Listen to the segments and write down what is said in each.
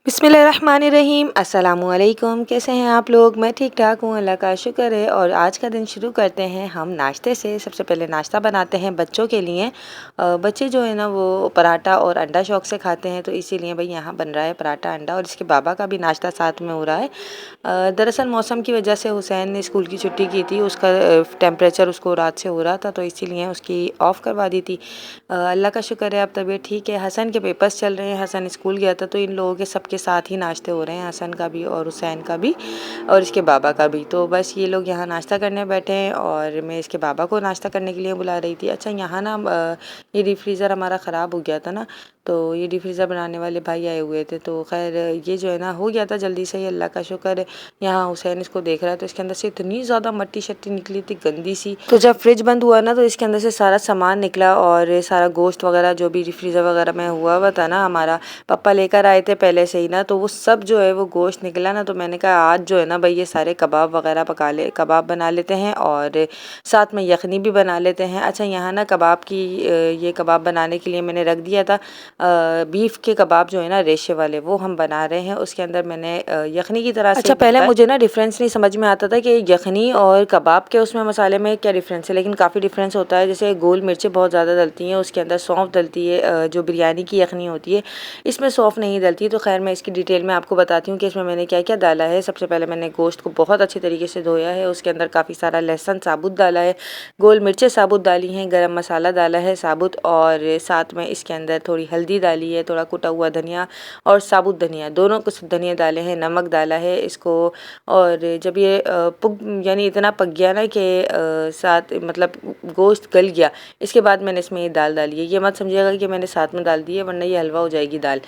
बिस्मिल्लाहिर्रहमानिर्रहीम। अस्सलामुअलैकुम। कैसे हैं आप लोग? मैं ठीक ठाक हूँ, अल्लाह का शुक्र है। और आज का दिन शुरू करते हैं हम नाश्ते से। सबसे पहले नाश्ता बनाते हैं बच्चों के लिए। बच्चे जो है ना वो पराठा और अंडा शौक़ से खाते हैं, तो इसीलिए भाई यहाँ बन रहा है पराठा अंडा। और इसके बाबा का भी नाश्ता साथ में हो रहा है। दरअसल मौसम की वजह से हुसैन ने स्कूल की छुट्टी की थी, उसका टेम्परेचर उसको रात से हो रहा था, तो इसीलिए उसकी ऑफ़ करवा दी थी। अल्लाह का शुक्र है अब तबीयत ठीक है। हसन के पेपर्स चल रहे हैं, हसन स्कूल गया था, तो इन लोगों के सबके साथ ही नाश्ते हो रहे हैं, हसन का भी और हुसैन का भी और इसके बाबा का भी। तो बस ये लोग यहाँ नाश्ता करने बैठे हैं और मैं इसके बाबा को नाश्ता करने के लिए बुला रही थी। अच्छा, यहाँ ना ये डीप फ्रीज़र हमारा ख़राब हो गया था ना, तो ये डीप फ्रीज़र बनाने वाले भाई आए हुए थे, तो खैर ये जो है ना हो गया था जल्दी से ही, अल्लाह का शुक्र है। यहाँ हुसैन इसको देख रहा है, तो इसके अंदर से इतनी ज़्यादा मट्टी शट्टी निकली थी गंदी सी। तो जब फ्रिज बंद हुआ ना, तो इसके अंदर से सारा सामान निकला और सारा गोश्त वगैरह जो भी फ्रीज़र वगैरह में हुआ था ना, हमारा पापा लेकर आए थे पहले से ही ना, तो वो सब जो है वो गोश्त निकला ना। तो मैंने कहा आज जो है ना भाई ये सारे कबाब वगैरह कबाब बना लेते हैं और साथ में यखनी भी बना लेते हैं। अच्छा, यहाँ ना कबाब की ये कबाब बनाने के लिए मैंने रख दिया था बीफ के कबाब जो है ना रेशे वाले, वो हम बना रहे हैं। उसके अंदर मैंने यखनी की तरह से अच्छा, पहले मुझे ना डिफरेंस नहीं समझ में आता था कि यखनी और कबाब के उसमें मसाले में क्या डिफरेंस है, लेकिन काफ़ी डिफरेंस होता है। जैसे गोल मिर्चें बहुत ज़्यादा डलती हैं, उसके अंदर सौंफ डलती है, जो बिरयानी की यखनी होती है इसमें सौंफ नहीं डलती। तो खैर मैं इसकी डिटेल में आपको बताती हूँ कि इसमें मैंने क्या क्या डाला है। सबसे पहले मैंने गोश्त को बहुत अच्छे तरीके से धोया है, उसके अंदर काफ़ी सारा लहसुन साबुत डाला है, गोल मिर्चें साबुत डाली हैं, गरम मसाला डाला है साबुत, और साथ में इसके अंदर थोड़ी हल्दी डाली है, थोड़ा कुटा हुआ धनिया और साबुत धनिया, दोनों कुछ धनिया डाले हैं, नमक डाला है इसको। और जब ये यानी इतना पक गया ना कि साथ मतलब गोश्त गल गया, इसके बाद मैंने इसमें ये दाल डाली है। ये मत समझिएगा कि मैंने साथ में डाल दी है, वरना ये हलवा हो जाएगी दाल।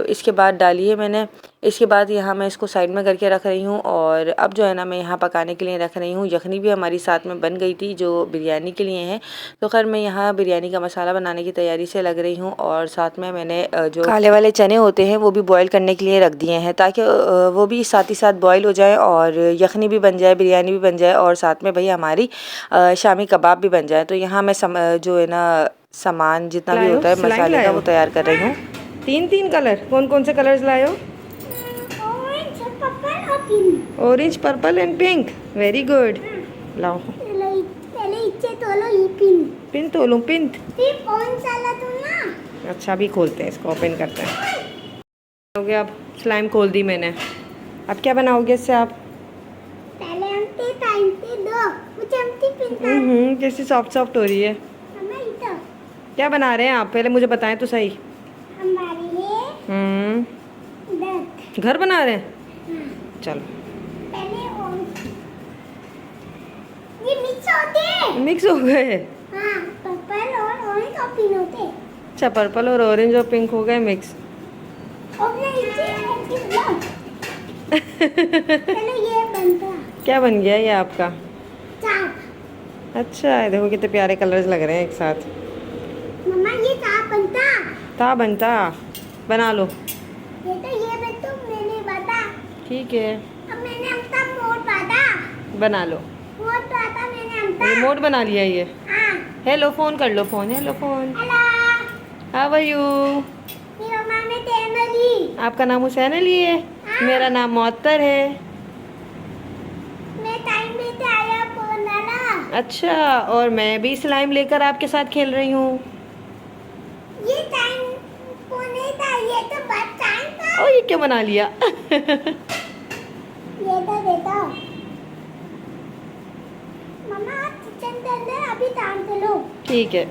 इसके बाद डाली है मैंने। इसके बाद यहाँ मैं इसको साइड में करके रख रही हूँ और अब जो है ना मैं यहाँ पकाने के लिए रख रही हूँ। यखनी भी हमारी साथ में बन गई थी जो बिरयानी के लिए है। तो खैर मैं यहाँ बिरयानी का मसाला बनाने की तैयारी से लग रही हूँ और साथ में मैंने जो काले वाले चने होते हैं वो भी बॉईल करने के लिए रख दिए हैं, ताकि वो भी साथ ही साथ बॉईल हो जाए और यखनी भी बन जाए, बिरयानी भी बन जाए और साथ में भाई हमारी शामी कबाब भी बन जाए। तो यहाँ मैं जो है ना सामान जितना भी होता है मसाले का वो तैयार कर रही हूँ। 3 कलर, कौन कौन से कलर्स लाए हो? Orange, purple and pink. Very good. लाओ पिन तोलूं, पिन। अच्छा, अभी खोलते हैं इसको, ओपन करते हैं। हो गया, अब स्लाइम खोल दी मैंने। अब क्या बनाओगे इससे आप? कैसी सॉफ्ट सॉफ्ट हो रही है। क्या बना रहे हैं आप? पहले मुझे बताएं तो सही। घर बना रहे हैं? चलो, ये मिक्स हो गए। पर्पल और ऑरेंज और पिंक होते। अच्छा, पर्पल और ऑरेंज और पिंक हो गए मिक्स। ये बनता। क्या बन गया ये आपका? चाप। अच्छा, देखो कितने प्यारे कलर्स लग रहे हैं एक साथ। मम्मा ये चाप बनता। था बनता, बना लो। ये तो मैंने बता। ठीक है, अब मैंने अपना मोड बांधा। बना लो। मोड बांधा मैंने अपना। रिमोट बना लिया ये। हाँ। हेलो फोन कर लो, phone. Hello phone, hello. How are you? मेरा नाम है तैमली। आपका नाम हुसैन अली है? हाँ। मेरा नाम मुअत्तर है। मैं टाइम लेते आया फोन डाला। अच्छा, और मैं भी स्लाइम लेकर आपके साथ खेल रही हूँ। ये टाइम फोन नहीं था, ये तो बस टाइम था। ओ, ये क्या बना लिया? ये तो देता। मम्मा आप किचन के अंदर अभी काम करो। ठीक है।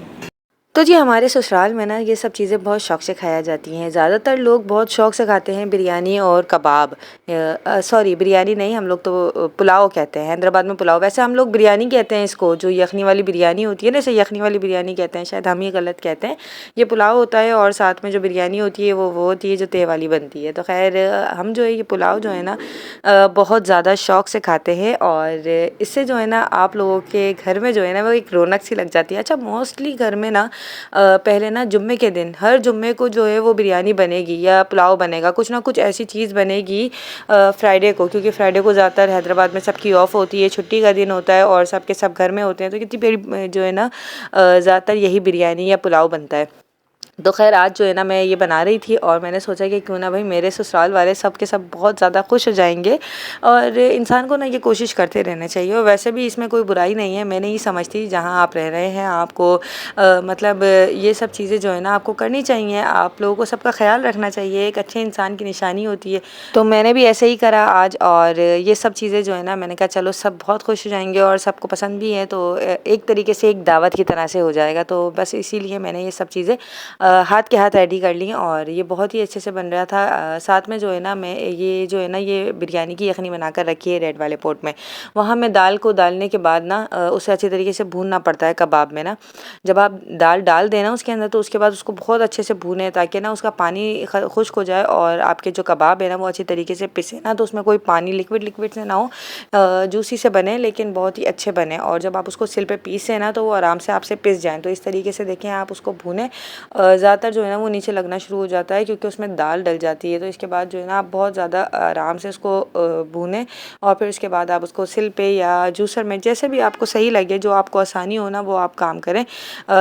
तो जी हमारे ससुराल में ना ये सब चीज़ें बहुत शौक़ से खाया जाती हैं। ज़्यादातर लोग बहुत शौक़ से खाते हैं बिरयानी और कबाब। सॉरी, बिरयानी नहीं, हम लोग तो पुलाव कहते हैं, हैदराबाद में पुलाव। वैसे हम लोग बिरयानी कहते हैं इसको, जो यखनी वाली बिरयानी होती है ना, इसे यखनी वाली बिरयानी कहते हैं, शायद हम ये गलत कहते हैं। ये पुलाव होता है और साथ में जो बिरयानी होती है वो होती है जो तह वाली बनती है। तो खैर हम जो है ये पुलाव जो है ना बहुत ज़्यादा शौक़ से खाते हैं और इससे जो है ना आप लोगों के घर में जो है ना वो एक रौनक सी लग जाती है। अच्छा, मोस्टली घर में ना पहले ना जुम्मे के दिन हर जुम्मे को जो है वो बिरयानी बनेगी या पुलाव बनेगा, कुछ ना कुछ ऐसी चीज़ बनेगी फ्राइडे को, क्योंकि फ्राइडे को ज़्यादातर हैदराबाद में सबकी ऑफ होती है, छुट्टी का दिन होता है और सबके सब घर में होते हैं, तो कितनी बड़ी जो है ना ज़्यादातर यही बिरयानी या पुलाव बनता है। तो खैर आज जो है ना मैं ये बना रही थी और मैंने सोचा कि क्यों ना भाई मेरे ससुराल वाले सब के सब बहुत ज़्यादा खुश हो जाएंगे। और इंसान को ना ये कोशिश करते रहना चाहिए और वैसे भी इसमें कोई बुराई नहीं है। मैं नहीं समझती जहाँ आप रह रहे हैं आपको मतलब ये सब चीज़ें जो है ना आपको करनी चाहिए। आप लोगों को सबका ख्याल रखना चाहिए, एक अच्छे इंसान की निशानी होती है। तो मैंने भी ऐसे ही करा आज और ये सब चीज़ें जो है ना मैंने कहा चलो सब बहुत खुश हो जाएंगे और सबको पसंद भी है, तो एक तरीके से एक दावत की तरह से हो जाएगा। तो बस इसीलिए मैंने ये सब चीज़ें हाथ के हाथ रेडी कर ली और ये बहुत ही अच्छे से बन रहा था। साथ में जो है ना मैं ये जो है ना ये बिरयानी की यखनी बनाकर रखी है रेड वाले पोट में। वहाँ मैं दाल को डालने के बाद ना उसे अच्छे तरीके से भूनना पड़ता है कबाब में ना। जब आप दाल डाल देना उसके अंदर तो उसके बाद उसको बहुत अच्छे से भूनें ताकि ना उसका पानी खुश्क हो जाए और आपके जो कबाब है ना वो अच्छी तरीके से पिसे ना, तो उसमें कोई पानी लिक्विड लिक्विड से ना हो, जूसी से बने लेकिन बहुत ही अच्छे बने। और जब आप उसको सिल पे पीसे ना तो वो आराम से आपसे पिस जाएँ। तो इस तरीके से देखें आप उसको भूनें। ज़्यादातर जो है ना वो नीचे लगना शुरू हो जाता है क्योंकि उसमें दाल डल जाती है। तो इसके बाद जो है ना आप बहुत ज़्यादा आराम से उसको भूनें और फिर उसके बाद आप उसको सिल पे या जूसर में जैसे भी आपको सही लगे, जो आपको आसानी हो ना वो आप काम करें।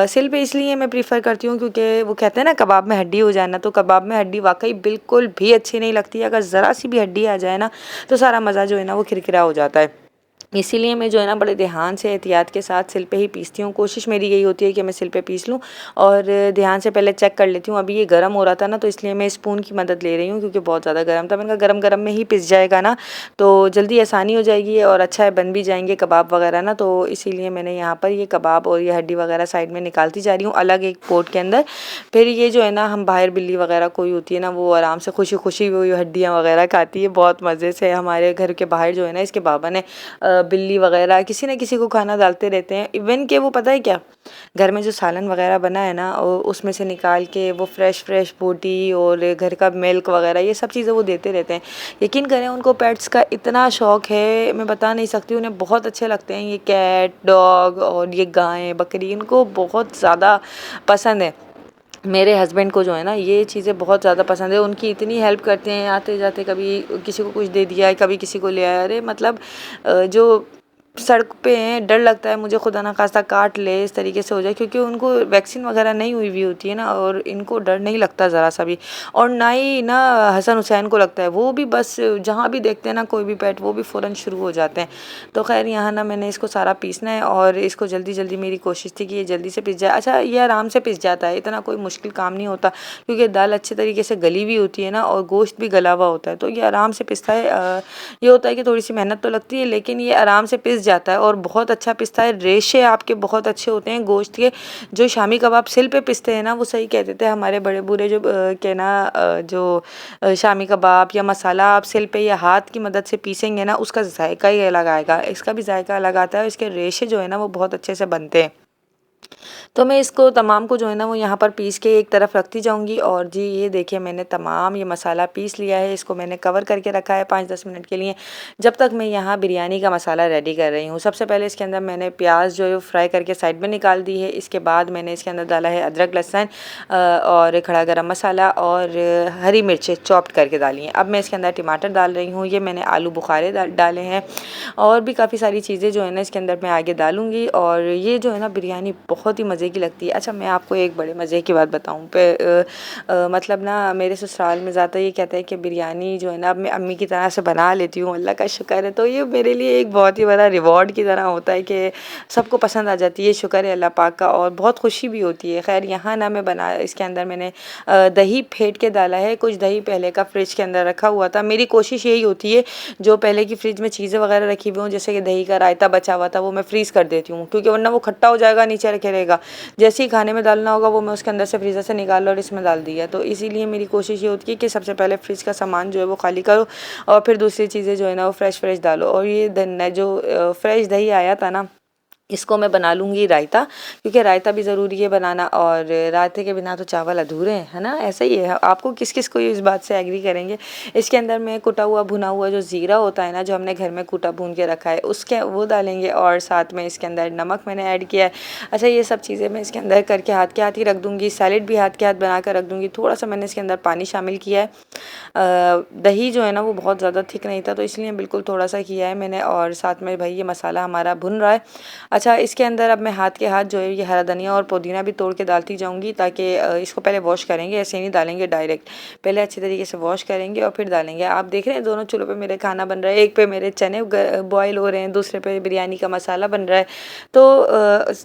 सिल पे इसलिए मैं प्रीफर करती हूँ क्योंकि वो कहते हैं ना कबाब में हड्डी हो जाना, तो कबाब में हड्डी वाकई बिल्कुल भी अच्छी नहीं लगती है। अगर ज़रा सी भी हड्डी आ जाए ना तो सारा मज़ा जो है ना वो किरकिरा हो जाता है। इसीलिए मैं जो है ना बड़े ध्यान से एहतियात के साथ सिल पे ही पीसती हूँ। कोशिश मेरी यही होती है कि मैं सिल पे पीस लूँ और ध्यान से पहले चेक कर लेती हूँ। अभी ये गर्म हो रहा था ना तो इसलिए मैं स्पून की मदद ले रही हूँ क्योंकि बहुत ज़्यादा गर्म था। मैंने कहा गरम गरम में ही पिस जाएगा ना तो जल्दी आसानी हो जाएगी और अच्छा है बन भी जाएंगे कबाब वगैरह ना। तो इसीलिए मैंने यहाँ पर ये कबाब और ये हड्डी वगैरह साइड में निकालती जा रही हूँ अलग एक पोट के अंदर। फिर ये जो है ना हम बाहर बिल्ली वगैरह कोई होती है ना वो आराम से खुशी खुशी वो हड्डियाँ वगैरह खाती है बहुत मज़े से। हमारे घर के बाहर जो है ना इसके बाबा ने बिल्ली वगैरह किसी न किसी को खाना डालते रहते हैं। इवन कि वो पता है क्या, घर में जो सालन वगैरह बना है ना उसमें से निकाल के वो फ्रेश फ्रेश बोटी और घर का मिल्क वगैरह ये सब चीज़ें वो देते रहते हैं। यकीन करें उनको पेट्स का इतना शौक़ है मैं बता नहीं सकती। उन्हें बहुत अच्छे लगते हैं ये कैट डॉग और ये गायें बकरी, इनको बहुत ज़्यादा पसंद है। मेरे हस्बैंड को जो है ना ये चीज़ें बहुत ज़्यादा पसंद है। उनकी इतनी हेल्प करते हैं आते जाते, कभी किसी को कुछ दे दिया, कभी किसी को ले आया। अरे मतलब जो सड़क पे हैं डर लगता है मुझे खुदा ना खास्ता काट ले इस तरीके से हो जाए क्योंकि उनको वैक्सीन वगैरह नहीं हुई हुई होती है ना और इनको डर नहीं लगता ज़रा सा भी। और ना ही ना हसन हुसैन को लगता है, वो भी बस जहाँ भी देखते हैं ना कोई भी पेट वो भी फ़ौरन शुरू हो जाते हैं। तो खैर यहाँ ना मैंने इसको सारा पीसना है और इसको जल्दी जल्दी मेरी कोशिश थी कि ये जल्दी से पिस जाए। अच्छा ये आराम से पिस जाता है, इतना कोई मुश्किल काम नहीं होता क्योंकि दाल अच्छे तरीके से गली हुई होती है ना और गोश्त भी गला हुआ होता है तो ये आराम से पिसता है। ये होता है कि थोड़ी सी मेहनत तो लगती है लेकिन ये आराम से पिस जाता है और बहुत अच्छा पिसता है। रेशे आपके बहुत अच्छे होते हैं गोश्त के। जो शामी कबाब सिल पे पिसते हैं ना वो सही कहते थे हमारे बड़े बूढ़े जो कहना जो शामी कबाब या मसाला आप सिल पे या हाथ की मदद से पीसेंगे ना उसका जायका ही अलग आएगा। इसका भी जायका अलग आता है, इसके रेशे जो है ना वो बहुत अच्छे से बनते हैं। तो मैं इसको तमाम को जो है ना वो यहाँ पर पीस के एक तरफ रखती जाऊँगी। और जी ये देखिए मैंने तमाम ये मसाला पीस लिया है, इसको मैंने कवर करके रखा है 5-10 मिनट के लिए जब तक मैं यहाँ बिरयानी का मसाला रेडी कर रही हूँ। सबसे पहले इसके अंदर मैंने प्याज जो है वो फ्राई करके साइड में निकाल दी है। इसके बाद मैंने इसके अंदर डाला है अदरक लहसुन और खड़ा गरम मसाला और हरी मिर्चें चॉप्ड करके डाली हैं। अब मैं इसके अंदर टमाटर डाल रही हूँ, ये मैंने आलू बुखारे डाले हैं और भी काफ़ी सारी चीज़ें जो है ना इसके अंदर मैं आगे डालूँगी। और ये जो है ना बिरयानी बहुत ही मज़े की लगती है। अच्छा मैं आपको एक बड़े मज़े की बात बताऊँ मतलब ना मेरे ससुराल में ज़्यादा ये कहते हैं कि बिरयानी जो है ना अब मैं अम्मी की तरह से बना लेती हूँ, अल्लाह का शुक्र है। तो ये मेरे लिए एक बहुत ही बड़ा रिवॉर्ड की तरह होता है कि सबको पसंद आ जाती है, शुक्र है अल्लाह पाक का और बहुत खुशी भी होती है। खैर यहाँ ना मैं बना इसके अंदर मैंने दही फेंट के डाला है। कुछ दही पहले का फ्रिज के अंदर रखा हुआ था। मेरी कोशिश यही होती है जो पहले की फ्रिज में चीज़ें वगैरह रखी हुई हों जैसे कि दही का रायता बचा हुआ था वो मैं फ्रीज़ कर देती हूँ क्योंकि वरना वो खट्टा हो जाएगा नीचे रखे रहेगा। जैसे ही खाने में डालना होगा वो मैं उसके अंदर से फ्रीज़र से निकाला और इसमें डाल दिया। तो इसीलिए मेरी कोशिश ये होती है कि सबसे पहले फ्रिज का सामान जो है वो खाली करो और फिर दूसरी चीज़ें जो है ना वो फ्रेश डालो। और ये जो फ्रेश दही आया था ना इसको मैं बना लूँगी रायता क्योंकि रायता भी ज़रूरी है बनाना और रायते के बिना तो चावल अधूरे हैं, है ना। ऐसा ही है, आपको किस किस को इस बात से एग्री करेंगे। इसके अंदर में कुटा हुआ भुना हुआ जो ज़ीरा होता है ना जो हमने घर में कूटा भून के रखा है उसके वो डालेंगे और साथ में इसके अंदर नमक मैंने ऐड किया है। अच्छा ये सब चीज़ें मैं इसके अंदर करके हाथ के हाथ ही रख दूँगी। सैलेड भी हाथ के हाथ बना कर रख दूँगी। थोड़ा सा मैंने इसके अंदर पानी शामिल किया है। दही जो है ना वो बहुत ज़्यादा थिक नहीं था तो इसलिए बिल्कुल थोड़ा सा किया है मैंने। और साथ में भाई ये मसाला हमारा भुन रहा है अच्छा, इसके अंदर अब मैं हाथ के हाथ जो है ये हरा धनिया और पुदीना भी तोड़ के डालती जाऊँगी, ताकि इसको पहले वॉश करेंगे, ऐसे नहीं डालेंगे डायरेक्ट, पहले अच्छे तरीके से वॉश करेंगे और फिर डालेंगे। आप देख रहे हैं दोनों चूल्हों पे मेरे खाना बन रहा है, एक पे मेरे चने बॉयल हो रहे हैं, दूसरे पे बिरयानी का मसाला बन रहा है। तो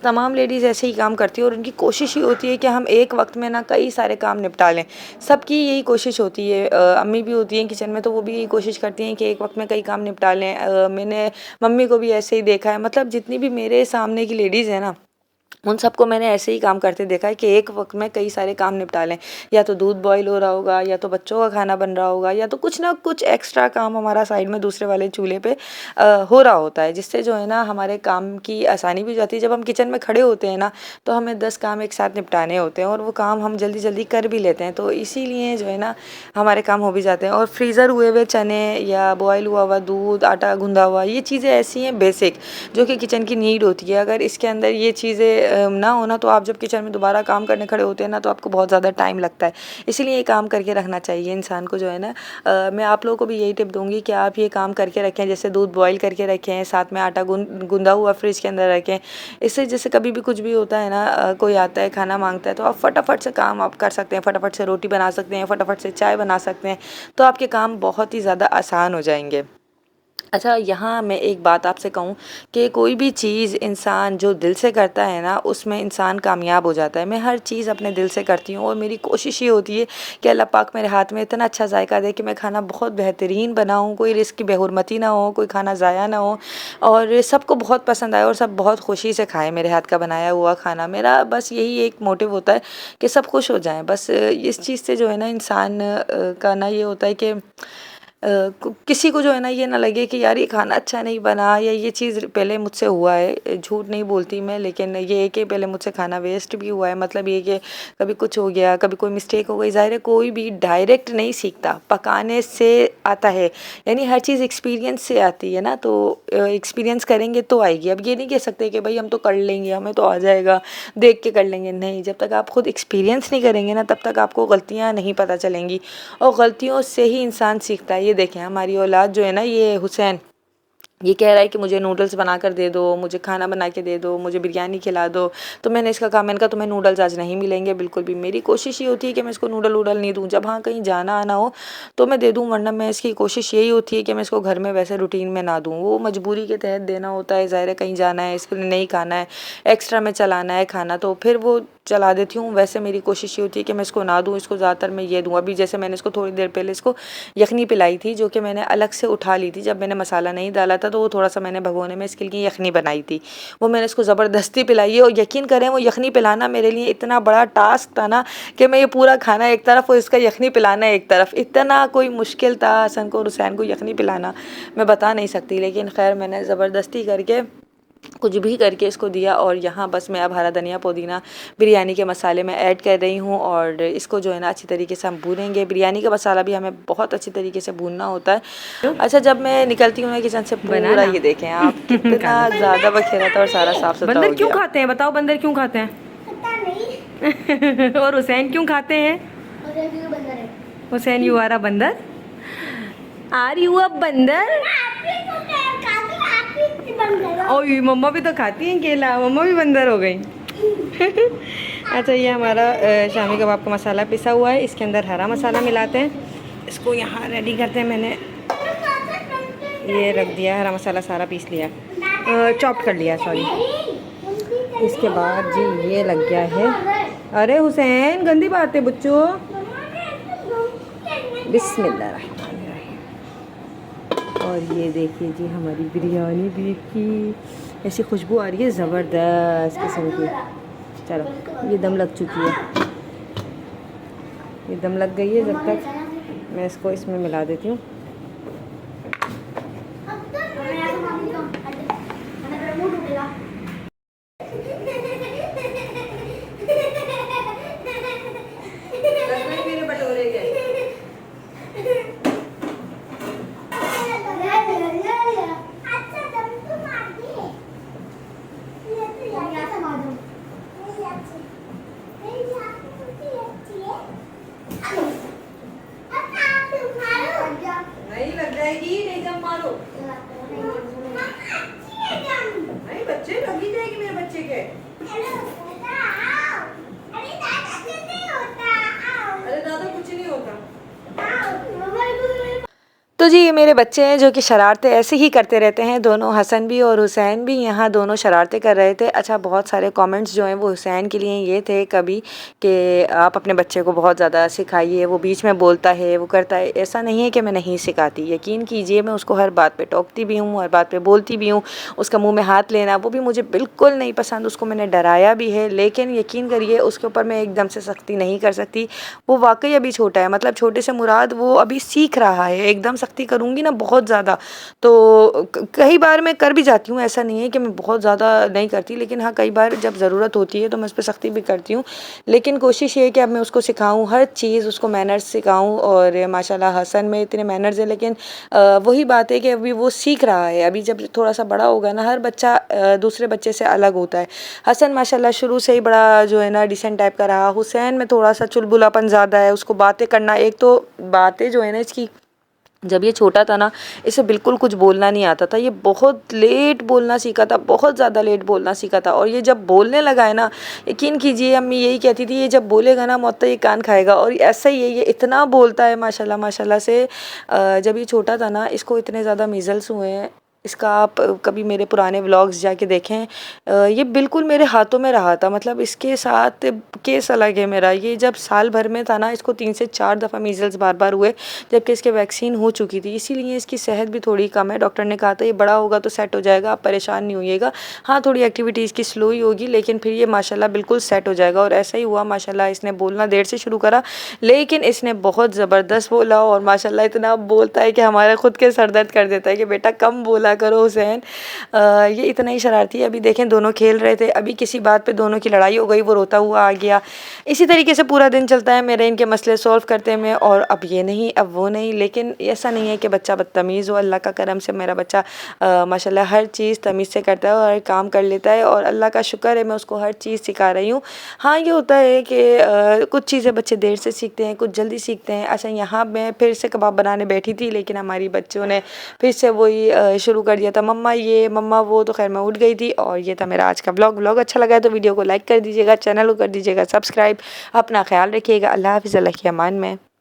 तमाम लेडीज़ ऐसे ही काम करती है और उनकी कोशिश ही होती है कि हम एक वक्त में ना कई सारे काम निपटा लें। सबकी यही कोशिश होती है, अम्मी भी होती हैं किचन में तो वो भी यही कोशिश करती हैं कि एक वक्त में कई काम निपटा लें। मैंने मम्मी को भी ऐसे ही देखा है, मतलब जितनी भी मेरे सामने की लेडीज़ है ना, उन सबको मैंने ऐसे ही काम करते देखा है कि एक वक्त में कई सारे काम निपटा लें। या तो दूध बॉईल हो रहा होगा, या तो बच्चों का खाना बन रहा होगा, या तो कुछ ना कुछ एक्स्ट्रा काम हमारा साइड में दूसरे वाले चूल्हे पे हो रहा होता है, जिससे जो है ना हमारे काम की आसानी भी हो जाती है। जब हम किचन में खड़े होते हैं ना, तो हमें 10 काम एक साथ निपटाने होते हैं और वो काम हम जल्दी जल्दी कर भी लेते हैं, तो इसीलिए जो है ना हमारे काम हो भी जाते हैं। और फ्रीज़र हुए हुए चने या बॉयल हुआ हुआ दूध, आटा गूंदा हुआ, ये चीज़ें ऐसी हैं बेसिक जो कि किचन की नीड होती है। अगर इसके अंदर ये चीज़ें ना होना, तो आप जब किचन में दोबारा काम करने खड़े होते हैं ना, तो आपको बहुत ज़्यादा टाइम लगता है। इसीलिए ये काम करके रखना चाहिए इंसान को जो है ना। मैं आप लोगों को भी यही टिप दूंगी कि आप ये काम करके रखें, जैसे दूध बॉईल करके रखें, साथ में आटा गूंदा हुआ फ्रिज के अंदर रखें। इससे जैसे कभी भी कुछ भी होता है ना, कोई आता है खाना मांगता है, तो आप फटाफट से काम आप कर सकते हैं, फटाफट से रोटी बना सकते हैं, फटाफट से चाय बना सकते हैं, तो आपके काम बहुत ही ज़्यादा आसान हो जाएंगे। अच्छा, यहाँ मैं एक बात आपसे कहूँ कि कोई भी चीज़ इंसान जो दिल से करता है ना, उसमें इंसान कामयाब हो जाता है। मैं हर चीज़ अपने दिल से करती हूँ और मेरी कोशिश ये होती है कि अल्लाह पाक मेरे हाथ में इतना अच्छा जायका दे कि मैं खाना बहुत बेहतरीन बनाऊँ, कोई रिस्क की बेहुरमती ना हो, कोई खाना ज़ाया ना हो और सबको बहुत पसंद आए और सब बहुत खुशी से खाएँ मेरे हाथ का बनाया हुआ खाना। मेरा बस यही एक मोटिव होता है कि सब खुश हो जाएँ। बस इस चीज़ से जो है ना इंसान का ना ये होता है कि किसी को जो है ना ये ना लगे कि यार ये खाना अच्छा नहीं बना, या ये चीज़ पहले मुझसे हुआ है, झूठ नहीं बोलती मैं, लेकिन ये है कि पहले मुझसे खाना वेस्ट भी हुआ है। मतलब ये कि कभी कुछ हो गया, कभी कोई मिस्टेक हो गई। ज़ाहिर है कोई भी डायरेक्ट नहीं सीखता, पकाने से आता है, यानी हर चीज़ एक्सपीरियंस से आती है ना, तो एक्सपीरियंस करेंगे तो आएगी। अब ये नहीं कह सकते कि भाई हम तो कर लेंगे, हमें तो आ जाएगा, देख के कर लेंगे, नहीं। जब तक आप खुद एक्सपीरियंस नहीं करेंगे ना, तब तक आपको गलतियाँ नहीं पता चलेंगी और गलतियों से ही इंसान सीखता है। ये देखें हमारी औलाद जो है ना, ये हुसैन, ये कह रहा है कि मुझे नूडल्स बना कर दे दो, मुझे खाना बना के दे दो, मुझे बिरयानी खिला दो। तो मैंने इसका कहा, मैंने कहा तुम्हें नूडल्स आज नहीं मिलेंगे बिल्कुल भी। मेरी कोशिश ये होती है कि मैं इसको नूडल वूडल नहीं दूँ, जब हाँ कहीं जाना आना हो तो मैं दे दूँ, वरना मैं इसकी कोशिश यही होती है कि मैं इसको घर में वैसे रूटीन में ना दूँ। वो मजबूरी के तहत देना होता है, ज़ाहिर है कहीं जाना है, इसके लिए नहीं खाना है, एक्स्ट्रा में चलाना है खाना, तो फिर वो चला देती हूँ। वैसे मेरी कोशिश ये होती है कि मैं इसको ना दूँ, इसको ज़्यादातर मैं ये दूँ। अभी जैसे मैंने इसको थोड़ी देर पहले इसको यखनी पिलाई थी, जो कि मैंने अलग से उठा ली थी, जब मैंने मसाला नहीं डाला था, तो वो थोड़ा सा मैंने भगोने में इसके लिए यखनी बनाई थी, वो मैंने इसको ज़बरदस्ती पिलाई है। और यकीन करें वो यखनी पिलाना मेरे लिए इतना बड़ा टास्क था ना, कि मैं ये पूरा खाना एक तरफ और इसका यखनी पिलाना एक तरफ, इतना कोई मुश्किल था हसन को और हुसैन को यखनी पिलाना, मैं बता नहीं सकती। लेकिन खैर मैंने ज़बरदस्ती करके कुछ भी करके इसको दिया। और यहाँ बस मैं अब हरा धनिया पुदीना बिरयानी के मसाले में ऐड कर रही हूँ और इसको जो है ना अच्छी तरीके से हम भूनेंगे। बिरयानी का मसाला भी हमें बहुत अच्छी तरीके से भूनना होता है। अच्छा, जब मैं निकलती हूँ ना किचन से, पूरा ये देखें आप कितना ज़्यादा बखेरा था और सारा साफ सुथरा हो बंदर क्यों गया। खाते हैं बताओ, बंदर क्यों खाते हैं? पता नहीं। और हुसैन क्यों खाते हैं? और ये भी बंदर है। हुसैन यू आर अ बंदर, आर यू अ बंदर? ओह मम्मा भी तो खाती हैं केला, मम्मा भी बंदर हो गई। अच्छा, ये हमारा शामी कबाब का मसाला पिसा हुआ है, इसके अंदर हरा मसाला मिलाते हैं, इसको यहाँ रेडी करते हैं। मैंने ये रख दिया, हरा मसाला सारा पीस लिया, चॉप कर लिया सॉरी। इसके बाद जी ये लग गया है, अरे हुसैन गंदी बात है बच्चों। बिस्मिल्लाह, और ये देखिए जी हमारी बिरयानी भी की ऐसी खुशबू आ रही है ज़बरदस्त किस्म की। चलो ये दम लग चुकी है, ये दम लग गई है। जब तक मैं इसको इसमें मिला देती हूँ। नहीं लग जाएगी, नहीं जम मारो, नहीं बच्चे लगी जाएगी। अरे दादा कुछ नहीं होता, आओ। अरे दादा कुछ नहीं होता। तो जी ये मेरे बच्चे हैं जो कि शरारतें ऐसे ही करते रहते हैं। दोनों हसन भी और हुसैन भी यहाँ दोनों शरारतें कर रहे थे। अच्छा, बहुत सारे कमेंट्स जो हैं वो हुसैन के लिए ये थे कभी कि आप अपने बच्चे को बहुत ज़्यादा सिखाइए, वो बीच में बोलता है, वो करता है। ऐसा नहीं है कि मैं नहीं सिखाती, यकीन कीजिए मैं उसको हर बात पे टोकती भी हूँ, हर बात पे बोलती भी हूँ। उसका मुँह में हाथ लेना वो भी मुझे बिल्कुल नहीं पसंद, उसको मैंने डराया भी है। लेकिन यकीन करिए उसके ऊपर मैं एकदम से सख्ती नहीं कर सकती। वो वाकई अभी छोटा है, मतलब छोटे से मुराद वो अभी सीख रहा है। एकदम सख्ती करूँगी ना बहुत ज़्यादा तो कई बार मैं कर भी जाती हूँ, ऐसा नहीं है कि मैं बहुत ज़्यादा नहीं करती, लेकिन हाँ कई बार जब ज़रूरत होती है तो मैं उस पर सख्ती भी करती हूँ। लेकिन कोशिश ये है कि अब मैं उसको सिखाऊँ हर चीज़, उसको मैनर्स सिखाऊँ। और माशाल्लाह हसन में इतने मैनर्स हैं, लेकिन वही बात है कि अभी वो सीख रहा है। अभी जब थोड़ा सा बड़ा होगा ना, हर बच्चा दूसरे बच्चे से अलग होता है। हसन माशाल्लाह शुरू से ही बड़ा जो है ना डिसेंट टाइप का रहा। हुसैन में थोड़ा सा चुलबुलापन ज़्यादा है, उसको बातें करना, एक तो बातें जो है ना इसकी, जब ये छोटा था ना इसे बिल्कुल कुछ बोलना नहीं आता था। ये बहुत लेट बोलना सीखा था, बहुत ज़्यादा लेट बोलना सीखा था। और ये जब बोलने लगा है ना, यकीन कीजिए अम्मी यही कहती थी ये जब बोलेगा ना मौत ये कान खाएगा। और ऐसा ही है, ये इतना बोलता है माशाल्लाह माशाल्लाह से। जब ये छोटा था ना इसको इतने ज़्यादा मीज़ल्स हुए हैं। इसका आप कभी मेरे पुराने व्लॉग्स जाके देखें, ये बिल्कुल मेरे हाथों में रहा था। मतलब इसके साथ केस अलग है मेरा। ये जब साल भर में था ना इसको 3 से 4 दफ़ा मीज़ल्स बार बार हुए, जबकि इसके वैक्सीन हो चुकी थी। इसीलिए इसकी सेहत भी थोड़ी कम है। डॉक्टर ने कहा था ये बड़ा होगा तो सेट हो जाएगा, आप परेशान नहीं होइएगा। हाँ थोड़ी एक्टिविटीज़ की स्लो ही होगी, लेकिन फिर ये माशाल्लाह बिल्कुल सेट हो जाएगा। और ऐसा ही हुआ माशाल्लाह। इसने बोलना देर से शुरू करा, लेकिन इसने बहुत ज़बरदस्त बोला। और माशाल्लाह इतना बोलता है कि हमारा खुद के सर दर्द कर देता है कि बेटा कम बोला करो हुसैन। ये इतना ही शरारती है। अभी देखें दोनों खेल रहे थे, अभी किसी बात पे दोनों की लड़ाई हो गई, वो रोता हुआ आ गया। इसी तरीके से पूरा दिन चलता है मेरे इनके मसले सॉल्व करते में। और अब ये नहीं अब वो नहीं, लेकिन ऐसा नहीं है कि बच्चा बदतमीज़ हो। अल्लाह का करम से मेरा बच्चा माशाल्लाह हर चीज़ तमीज़ से करता है और हर काम कर लेता है। और अल्लाह का शुक्र है मैं उसको हर चीज़ सिखा रही हूँ। हाँ ये होता है कि कुछ चीज़ें बच्चे देर से सीखते हैं, कुछ जल्दी सीखते हैं। अच्छा, यहाँ मैं फिर से कबाब बनाने बैठी थी, लेकिन हमारी बच्चों ने फिर से वही शुरू कर दिया था, मम्मा ये मम्मा वो। तो खैर मैं उठ गई थी। और ये था मेरा आज का ब्लॉग अच्छा लगा है तो वीडियो को लाइक कर दीजिएगा, चैनल को कर दीजिएगा सब्सक्राइब। अपना ख्याल रखिएगा। अल्लाह हाफ़िज़, अल्लाह की अमान में।